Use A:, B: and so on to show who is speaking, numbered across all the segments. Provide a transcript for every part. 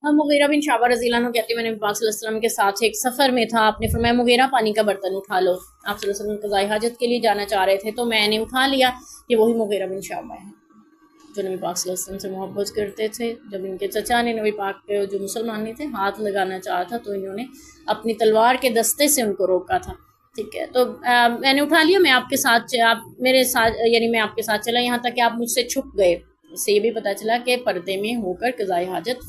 A: ہم مغیرہ بن شعبہ رضی اللہ عنہ کہتے ہیں میں نے پاک صلی اللہ علیہ وسلم کے ساتھ ایک سفر میں تھا، آپ نے فرمایا مغیرہ پانی کا برتن اٹھا لو۔ آپ صلی اللہ علیہ وسلم قضاء حاجت کے لیے جانا چاہ رہے تھے تو میں نے اٹھا لیا، کہ وہی مغیرہ بن شعبہ ہے جو نبی پاک صلی اللہ علیہ وسلم سے محبت کرتے تھے۔ جب ان کے چچا نے نبی پاک پہ جو مسلمان نہیں تھے ہاتھ لگانا چاہا تھا تو انہوں نے اپنی تلوار کے دستے سے ان کو روکا تھا، ٹھیک ہے۔ تو میں نے اٹھا لیا، میں آپ کے ساتھ، آپ میرے ساتھ، یعنی میں آپ کے ساتھ چلا یہاں تک کہ آپ مجھ سے چھپ گئے۔ اس سے یہ بھی پتہ چلا کہ پردے میں ہو کر قضاء حاجت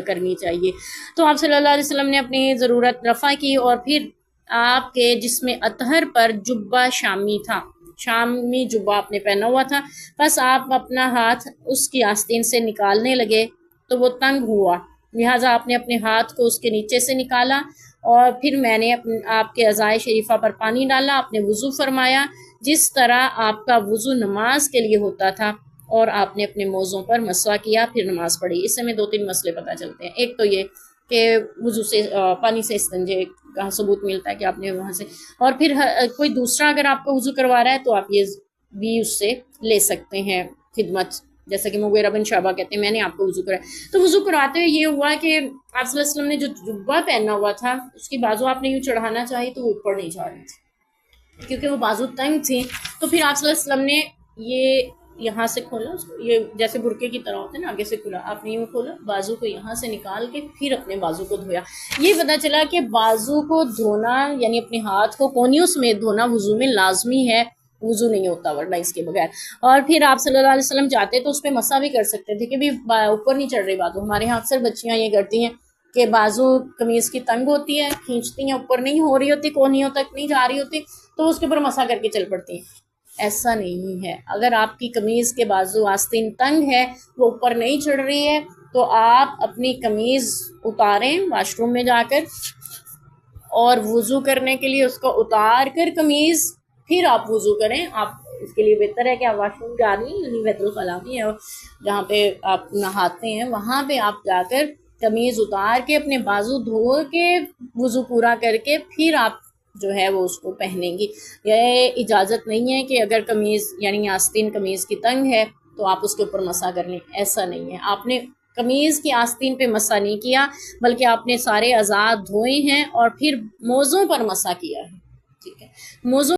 A: کرنی چاہیے۔ تو آپ صلی اللہ علیہ وسلم نے اپنی ضرورت رفع کی، اور پھر آپ کے جسم اطہر پر جبہ شامی تھا، شامی جبہ آپ نے پہنا ہوا تھا، بس آپ اپنا ہاتھ اس کی آستین سے نکالنے لگے تو وہ تنگ ہوا، لہٰذا آپ نے اپنے ہاتھ کو اس کے نیچے سے نکالا، اور پھر میں نے آپ کے اعضائے شریفہ پر پانی ڈالا، آپ نے وضو فرمایا جس طرح آپ کا وضو نماز کے لیے ہوتا تھا، اور آپ نے اپنے موزوں پر مسح کیا، پھر نماز پڑھی۔ اس سے ہمیں 2-3 مسئلے پتہ چلتے ہیں۔ ایک تو یہ کہ وضو سے پانی سے استنجے کا ثبوت ملتا ہے کہ آپ نے وہاں سے، اور پھر کوئی دوسرا اگر آپ کو وضو کروا رہا ہے تو آپ یہ بھی اس سے لے سکتے ہیں خدمت، جیسا کہ مغیرہ بن شعبہ کہتے ہیں میں نے آپ کو وضو کرایا۔ تو وضو کرواتے ہوئے یہ ہوا کہ آپ صلی اللہ علیہ وسلم نے جو جبہ پہنا ہوا تھا اس کی بازو آپ نے یوں چڑھانا چاہی تو وہ اوپر نہیں جا رہی تھی کیونکہ وہ بازو تنگ تھی، تو پھر آپ صلی اللہ علیہ وسلم نے یہ یہاں سے کھولا اس کو، یہ جیسے برقعے کی طرح ہوتا ہے نا، آگے سے کھلا، آپ نے یوں کھولا، بازو کو یہاں سے نکال کے پھر اپنے بازو کو دھویا۔ یہ پتہ چلا کہ بازو کو دھونا یعنی اپنے ہاتھ کو کونیوں سمیت دھونا وضو میں لازمی ہے، وضو نہیں ہوتا ورنہ اس کے بغیر۔ اور پھر آپ صلی اللہ علیہ وسلم چاہتے تو اس پہ مسح بھی کر سکتے تھے کہ بھی اوپر نہیں چڑھ رہی بازو۔ ہمارے یہاں اکثر بچیاں یہ کرتی ہیں کہ بازو قمیض کی تنگ ہوتی ہے، کھینچتی ہیں، اوپر نہیں ہو رہی ہوتی، کونیوں تک نہیں جا رہی ہوتی، تو اس کے اوپر مسح کر کے چل پڑتی ہیں۔ ایسا نہیں ہے، اگر آپ کی قمیض کے بازو آستین تنگ ہے، وہ اوپر نہیں چڑھ رہی ہے، تو آپ اپنی قمیض اتاریں واش روم میں جا کر، اور وضو کرنے کے لیے اس کو اتار کر قمیض پھر آپ وضو کریں۔ آپ اس کے لیے بہتر ہے کہ آپ واش روم جا رہی ہیں، یعنی بیت الخلاء میں جہاں پہ آپ نہاتے ہیں وہاں پہ آپ جا کر قمیض اتار کے اپنے بازو دھو کے وضو پورا کر کے پھر آپ جو ہے وہ اس کو پہنیں گی۔ یہ اجازت نہیں ہے کہ اگر قمیض یعنی آستین قمیض کی تنگ ہے تو آپ اس کے اوپر مسح کر لیں، ایسا نہیں ہے۔ آپ نے قمیض کی آستین پہ مسح نہیں کیا بلکہ آپ نے سارے اعضاء دھوئے ہیں اور پھر موزوں پر مسح کیا ہے، ٹھیک ہے۔ موزوں